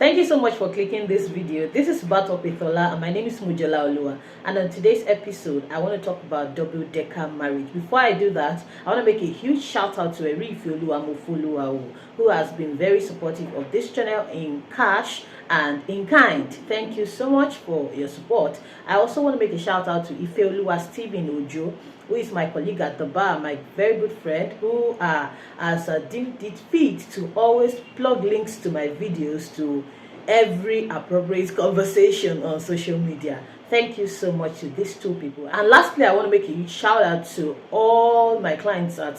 Thank you so much for clicking this video. This is Talk With Ola and my name is Mujala Olua. And on today's episode, I want to talk about double-decker marriage. Before I do that, I want to make a huge shout out to Eri Ifeoluwa Mofoluwa, who has been very supportive of this channel in cash and in kind. Thank you so much for your support. I also want to make a shout out to Ifeoluwa Stephen Ojo, who is my colleague at the bar, my very good friend, who has deemed it fit to always plug links to my videos to every appropriate conversation on social media. Thank you so much to these two people. And lastly, I want to make a huge shout out to all my clients at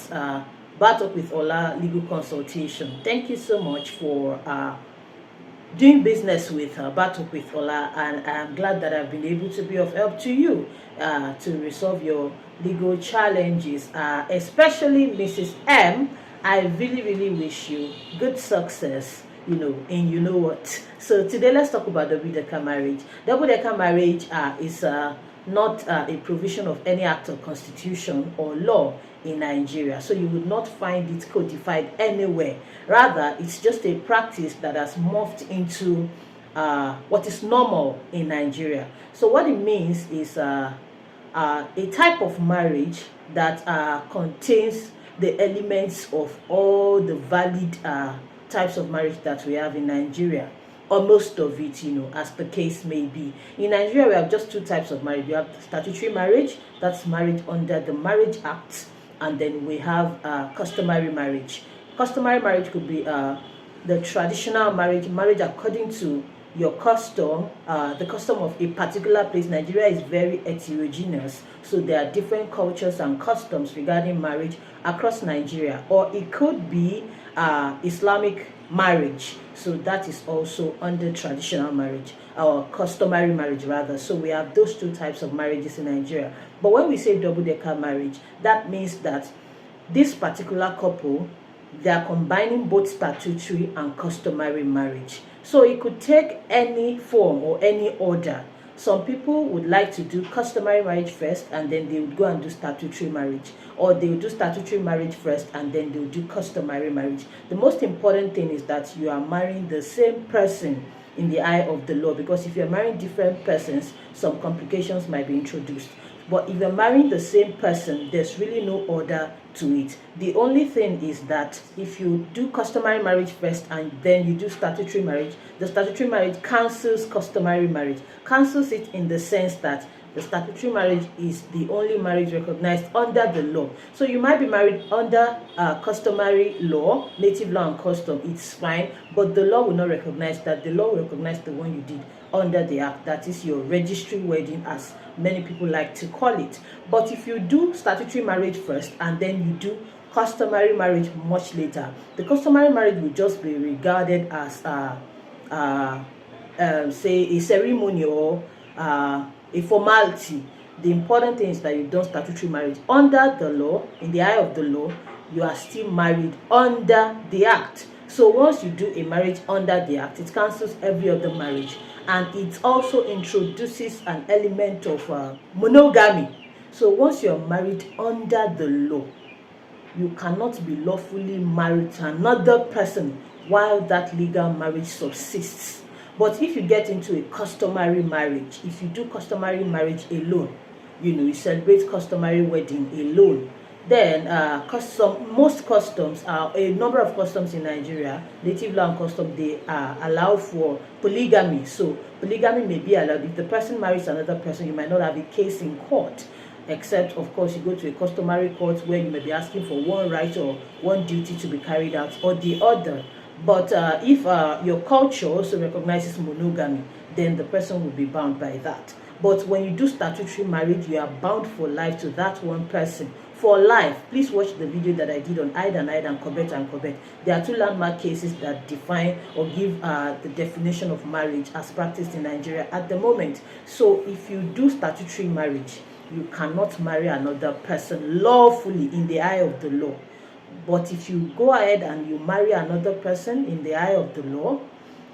Talk With Ola Legal Consultation. Thank you so much for doing business with Talk With Ola, and I'm glad that I've been able to be of help to you to resolve your legal challenges, especially Mrs. M. I really wish you good success, and you know what. So today let's talk about double-decker marriage. Double-decker marriage is not a provision of any act or constitution or law in Nigeria, so you would not find it codified anywhere. Rather, it's just a practice that has morphed into what is normal in Nigeria. So what it means is a type of marriage that contains the elements of all the valid types of marriage that we have in Nigeria, or most of it, as the case may be. In Nigeria, we have just two types of marriage. We have statutory marriage, that's marriage under the Marriage Act, and then we have customary marriage. Customary marriage could be the traditional marriage according to your custom, the custom of a particular place. Nigeria is very heterogeneous, so there are different cultures and customs regarding marriage across Nigeria. Or it could be Islamic marriage, so that is also under traditional marriage, or customary marriage rather. So we have those two types of marriages in Nigeria. But when we say double-decker marriage, that means that this particular couple, they are combining both statutory and customary marriage. So it could take any form or any order. Some people would like to do customary marriage first, and then they would go and do statutory marriage, or they would do statutory marriage first and then they would do customary marriage. The most important thing is that you are marrying the same person in the eye of the law, because if you're marrying different persons, some complications might be introduced. But if you're marrying the same person, there's really no order to it. The only thing is that if you do customary marriage first and then you do statutory marriage, the statutory marriage cancels customary marriage. Cancels it in the sense that the statutory marriage is the only marriage recognized under the law. So you might be married under customary law, native law and custom, it's fine, but the law will not recognize that. The law will recognize the one you did under the act, that is your registry wedding, as many people like to call it. But if you do statutory marriage first and then you do customary marriage much later, the customary marriage will just be regarded as say a ceremony or a formality. The important thing is that you've done statutory marriage under the law. In the eye of the law, you are still married under the act. So once you do a marriage under the act, it cancels every other marriage, and it also introduces an element of monogamy. So once you're married under the law, you cannot be lawfully married to another person while that legal marriage subsists. But if you get into a customary marriage, if you do customary marriage alone, you celebrate customary wedding alone, then most customs, a number of customs in Nigeria, native law and custom, they allow for polygamy. So polygamy may be allowed. If the person marries another person, you might not have a case in court, except of course you go to a customary court where you may be asking for one right or one duty to be carried out or the other. But if your culture also recognizes monogamy, then the person will be bound by that. But when you do statutory marriage, you are bound for life to that one person. For life. Please watch the video that I did on Ide and Corbett and Corbett. There are two landmark cases that define or give the definition of marriage as practiced in Nigeria at the moment. So if you do statutory marriage, you cannot marry another person lawfully in the eye of the law. But if you go ahead and you marry another person in the eye of the law,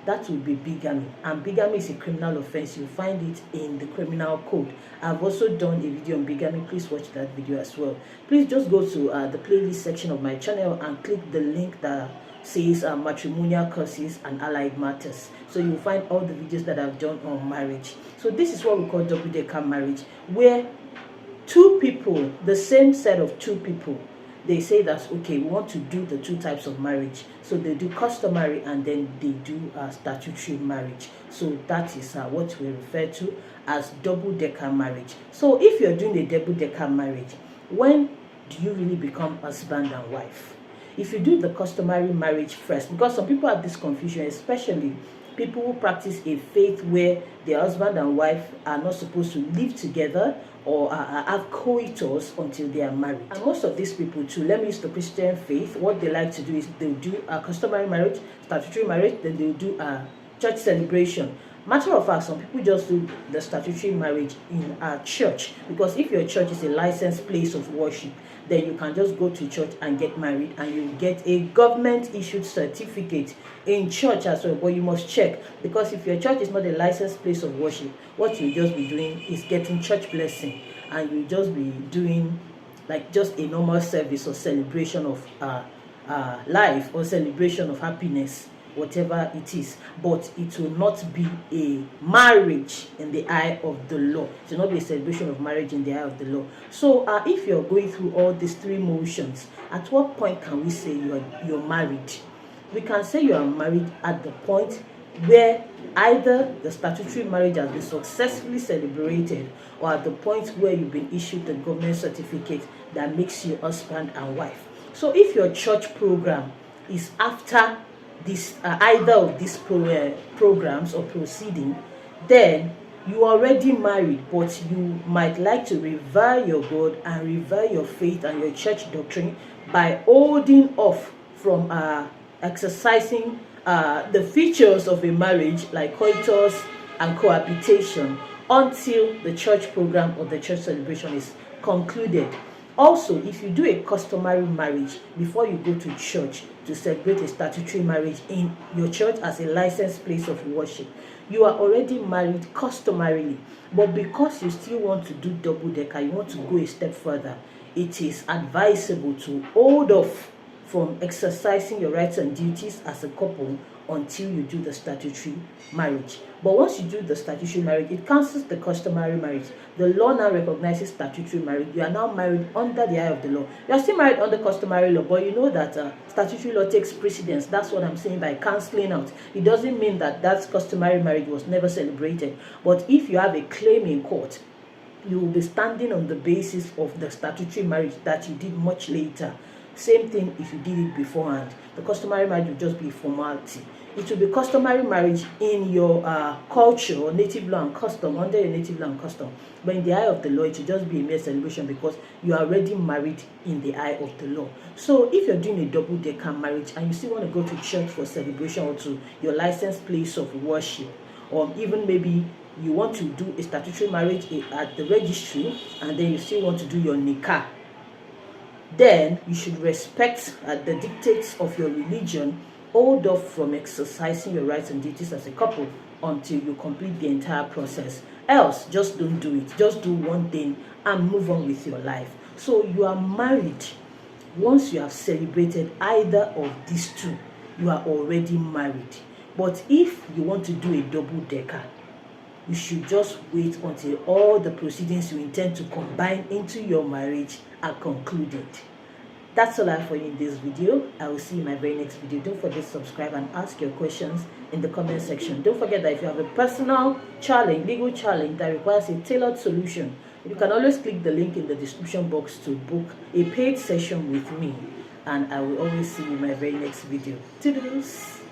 that will be bigamy. And bigamy is a criminal offense. You'll find it in the criminal code. I've also done a video on bigamy. Please watch that video as well. Please just go to the playlist section of my channel and click the link that says matrimonial curses and allied matters. So you'll find all the videos that I've done on marriage. So this is what we call double-decker marriage, where two people, the same set of two people, they say that, okay, we want to do the two types of marriage. So they do customary and then they do statutory marriage. So that is what we refer to as double-decker marriage. So if you're doing a double-decker marriage, when do you really become husband and wife? If you do the customary marriage first, because some people have this confusion, especially people who practice a faith where their husband and wife are not supposed to live together or have coitus until they are married. And most of these people too, let me use the Christian faith, what they like to do is they'll do a customary marriage, statutory marriage, then they'll do a church celebration. Matter of fact, some people just do the statutory marriage in a church, because if your church is a licensed place of worship, then you can just go to church and get married and you get a government issued certificate in church as well. But you must check, because if your church is not a licensed place of worship, what you just be doing is getting church blessing, and you just be doing like just a normal service or celebration of life or celebration of happiness, whatever it is, but it will not be a marriage in the eye of the law. It will not be a celebration of marriage in the eye of the law. So if you're going through all these three motions, at what point can we say you're married? We can say you are married at the point where either the statutory marriage has been successfully celebrated, or at the point where you've been issued the government certificate that makes you husband and wife. So if your church program is after this either of these programs or proceeding, then you are already married, but you might like to revere your God and revere your faith and your church doctrine by holding off from exercising the features of a marriage like coitus and cohabitation until the church program or the church celebration is concluded. Also, if you do a customary marriage before you go to church to celebrate a statutory marriage in your church as a licensed place of worship, you are already married customarily. But because you still want to do double-decker, you want to go a step further, it is advisable to hold off from exercising your rights and duties as a couple until you do the statutory marriage. But once you do the statutory marriage, it cancels the customary marriage. The law now recognizes statutory marriage. You are now married under the eye of the law. You are still married under customary law, but you know that statutory law takes precedence. That's what I'm saying by cancelling out. It doesn't mean that that customary marriage was never celebrated. But if you have a claim in court, you will be standing on the basis of the statutory marriage that you did much later. Same thing if you did it beforehand. The customary marriage will just be a formality. It will be customary marriage in your culture or native law and custom, under your native law and custom. But in the eye of the law, it will just be a mere celebration because you are already married in the eye of the law. So if you're doing a double-decker marriage and you still want to go to church for celebration or to your licensed place of worship, or even maybe you want to do a statutory marriage at the registry and then you still want to do your nikah, then you should respect the dictates of your religion. Hold off from exercising your rights and duties as a couple until you complete the entire process. Else, just don't do it. Just do one thing and move on with your life. So you are married. Once you have celebrated either of these two, you are already married. But if you want to do a double-decker, you should just wait until all the proceedings you intend to combine into your marriage are concluded. That's all I have for you in this video. I will see you in my very next video. Don't forget to subscribe and ask your questions in the comment section. Don't forget that if you have a personal challenge, legal challenge that requires a tailored solution, you can always click the link in the description box to book a paid session with me. And I will always see you in my very next video. Toodles!